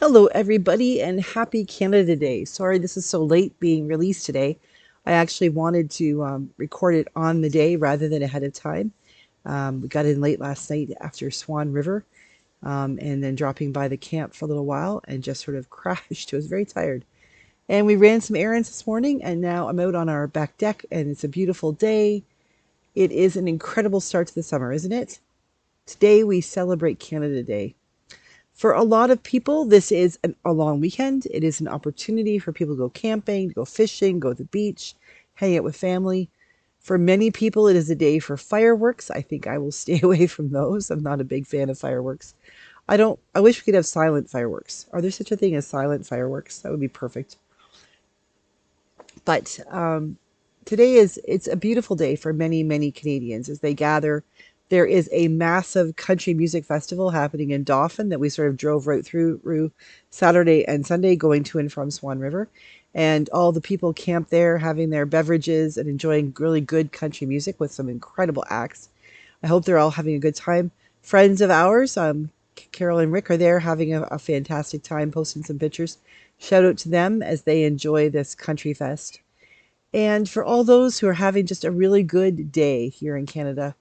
Hello, everybody, and happy Canada Day. Sorry this is so late being released today. I actually wanted to record it on the day rather than ahead of time. We got in late last night after Swan River and then dropping by the camp for a little while and just sort of crashed. I was very tired. And we ran some errands this morning, and now I'm out on our back deck, and it's a beautiful day. It is an incredible start to the summer, isn't it? Today we celebrate Canada Day. For a lot of people, this is a long weekend. It is an opportunity for people to go camping, to go fishing, go to the beach, hang out with family. For many people, it is a day for fireworks. I think I will stay away from those. I'm not a big fan of fireworks. I wish we could have silent fireworks. Are there such a thing as silent fireworks? That would be perfect. But today it's a beautiful day for many Canadians as they gather. There is a massive country music festival happening in Dauphin that we sort of drove right through Saturday and Sunday, going to and from Swan River. And all the people camp there having their beverages and enjoying really good country music with some incredible acts. I hope they're all having a good time. Friends of ours, Carol and Rick, are there having a fantastic time, posting some pictures. Shout out to them as they enjoy this country fest. And for all those who are having just a really good day here in Canada,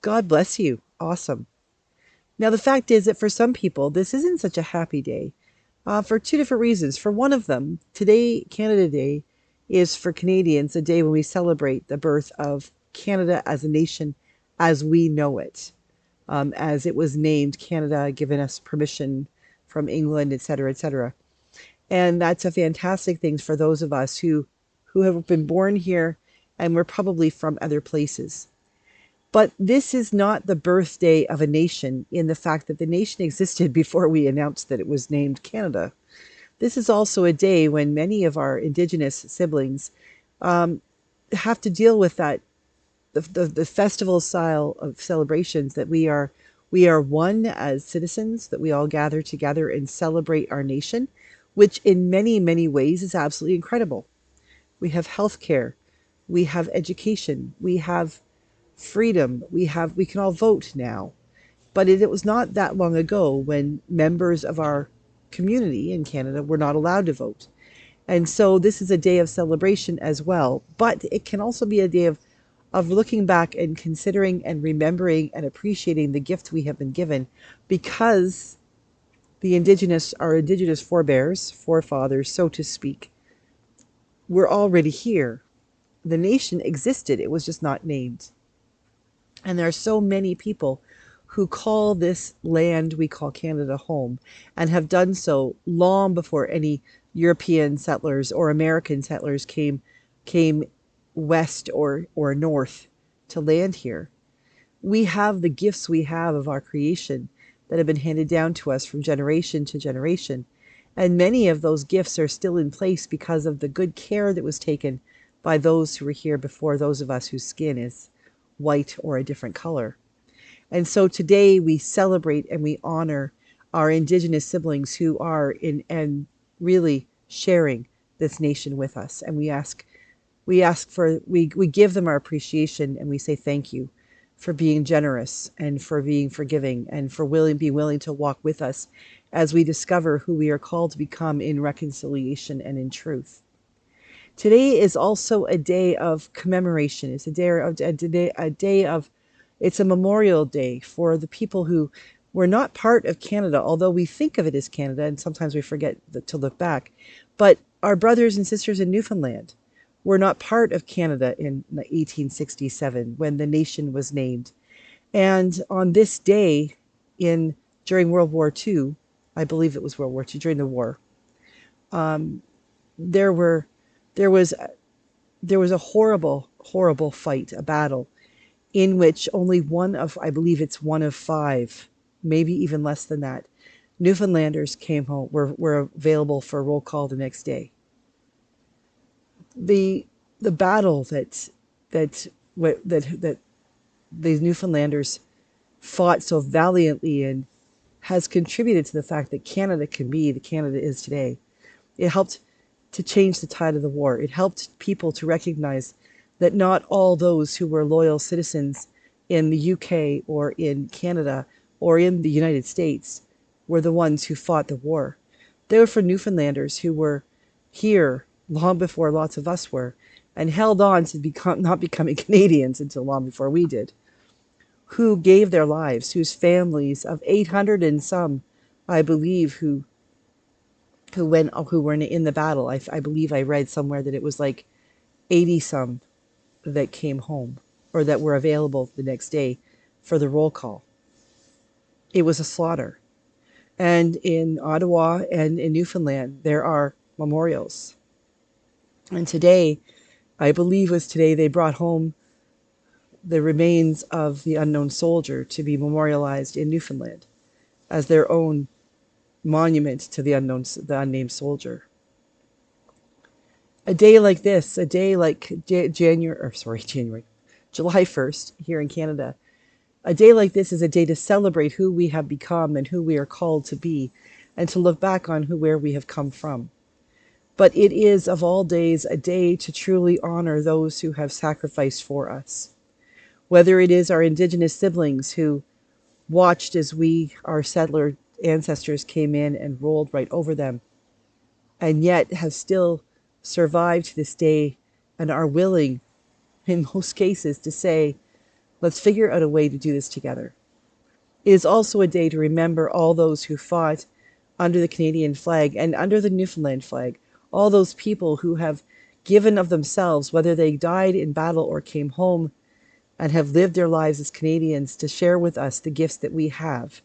God bless you. Awesome. Now, the fact is that for some people, this isn't such a happy day for two different reasons. For one of them, today, Canada Day, is for Canadians a day when we celebrate the birth of Canada as a nation as we know it, as it was named Canada, given us permission from England, etc., etc. And that's a fantastic thing for those of us who have been born here and we're probably from other places. But this is not the birthday of a nation in the fact that the nation existed before we announced that it was named Canada. This is also a day when many of our Indigenous siblings have to deal with the festival style of celebrations that we are one as citizens, that we all gather together and celebrate our nation, which in many ways is absolutely incredible. We have healthcare, we have education, we have freedom, we can all vote now. But it was not that long ago when members of our community in Canada were not allowed to vote. And so this is a day of celebration as well, but it can also be a day of looking back and considering and remembering and appreciating the gift we have been given because our indigenous forefathers, so to speak, were already here. The nation existed, it was just not named. And there are so many people who call this land we call Canada home and have done so long before any European settlers or American settlers came west or north to land here. We have the gifts we have of our creation that have been handed down to us from generation to generation. And many of those gifts are still in place because of the good care that was taken by those who were here before those of us whose skin is white or a different color. And so today we celebrate and we honor our Indigenous siblings who are in and really sharing this nation with us. And we give them our appreciation and we say thank you for being generous and for being forgiving and for being willing to walk with us as we discover who we are called to become in reconciliation and in truth. Today is also a day of commemoration. It's it's a memorial day for the people who were not part of Canada, although we think of it as Canada and sometimes we forget to look back. But our brothers and sisters in Newfoundland were not part of Canada in 1867 when the nation was named. And on this day during World War II, I believe it was World War II, during the war, there were there was there was a horrible fight, a battle in which only I believe it's one of five, maybe even less than that, Newfoundlanders came home, were available for roll call the next day. The battle that these Newfoundlanders fought so valiantly in has contributed to the fact that Canada can be the Canada is today. It helped to change the tide of the war. It helped people to recognize that not all those who were loyal citizens in the UK or in Canada or in the United States were the ones who fought the war. They were for Newfoundlanders who were here long before lots of us were, and held on to not becoming Canadians until long before we did, who gave their lives, whose families of 800 and some, I believe, who were in the battle. I believe I read somewhere that it was like 80 some that came home or that were available the next day for the roll call. It was a slaughter. And in Ottawa and in Newfoundland, there are memorials. And today, I believe was today, they brought home the remains of the unknown soldier to be memorialized in Newfoundland as their own monument to the unnamed soldier. A day like this, a day like January, July 1st here in Canada, a day like this is a day to celebrate who we have become and who we are called to be, and to look back on where we have come from. But it is, of all days, a day to truly honor those who have sacrificed for us. Whether it is our Indigenous siblings who watched as our settler ancestors came in and rolled right over them, and yet have still survived to this day and are willing, in most cases, to say, let's figure out a way to do this together. It is also a day to remember all those who fought under the Canadian flag and under the Newfoundland flag, all those people who have given of themselves, whether they died in battle or came home, and have lived their lives as Canadians to share with us the gifts that we have.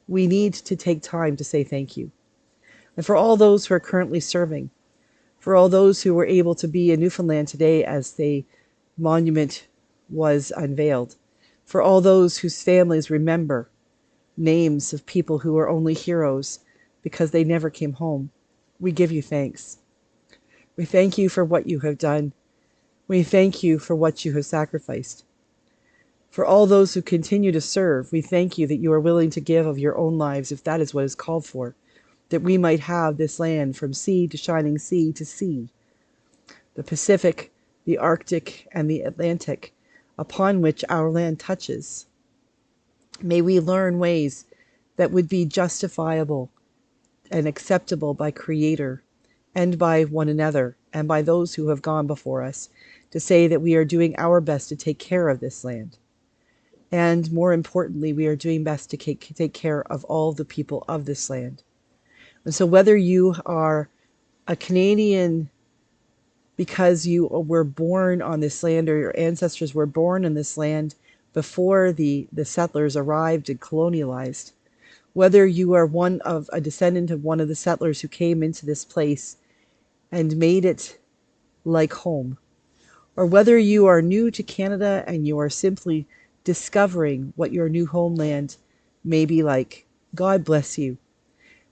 We need to take time to say thank you. And for all those who are currently serving, for all those who were able to be in Newfoundland today as the monument was unveiled, for all those whose families remember names of people who were only heroes because they never came home, we give you thanks. We thank you for what you have done. We thank you for what you have sacrificed. For all those who continue to serve, we thank you that you are willing to give of your own lives if that is what is called for, that we might have this land from sea to shining sea to sea, the Pacific, the Arctic, and the Atlantic, upon which our land touches. May we learn ways that would be justifiable and acceptable by Creator and by one another and by those who have gone before us, to say that we are doing our best to take care of this land. And more importantly, we are doing best to take care of all the people of this land. And so whether you are a Canadian because you were born on this land, or your ancestors were born in this land before the settlers arrived and colonialized, whether you are a descendant of one of the settlers who came into this place and made it like home, or whether you are new to Canada and you are simply discovering what your new homeland may be like, God bless you.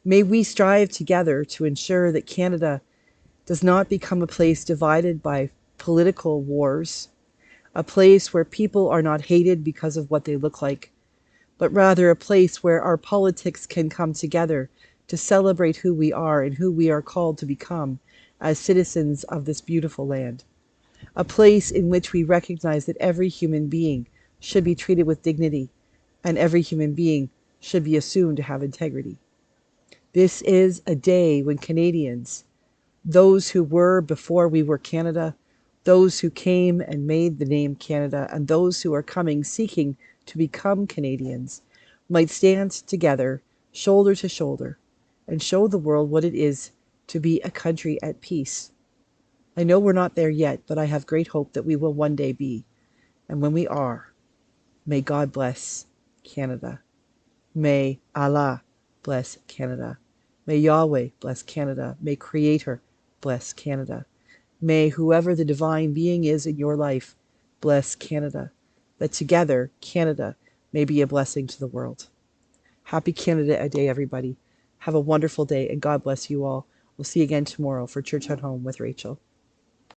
May we strive together to ensure that Canada does not become a place divided by political wars, a place where people are not hated because of what they look like, but rather a place where our politics can come together to celebrate who we are and who we are called to become as citizens of this beautiful land. A place in which we recognize that every human being should be treated with dignity, and every human being should be assumed to have integrity. This is a day when Canadians, those who were before we were Canada, those who came and made the name Canada, and those who are coming seeking to become Canadians, might stand together, shoulder to shoulder, and show the world what it is to be a country at peace. I know we're not there yet, but I have great hope that we will one day be. And when we are, may God bless Canada. May Allah bless Canada. May Yahweh bless Canada. May Creator bless Canada. May whoever the divine being is in your life bless Canada. That together, Canada may be a blessing to the world. Happy Canada Day, everybody. Have a wonderful day, and God bless you all. We'll see you again tomorrow for Church at Home with Rachel.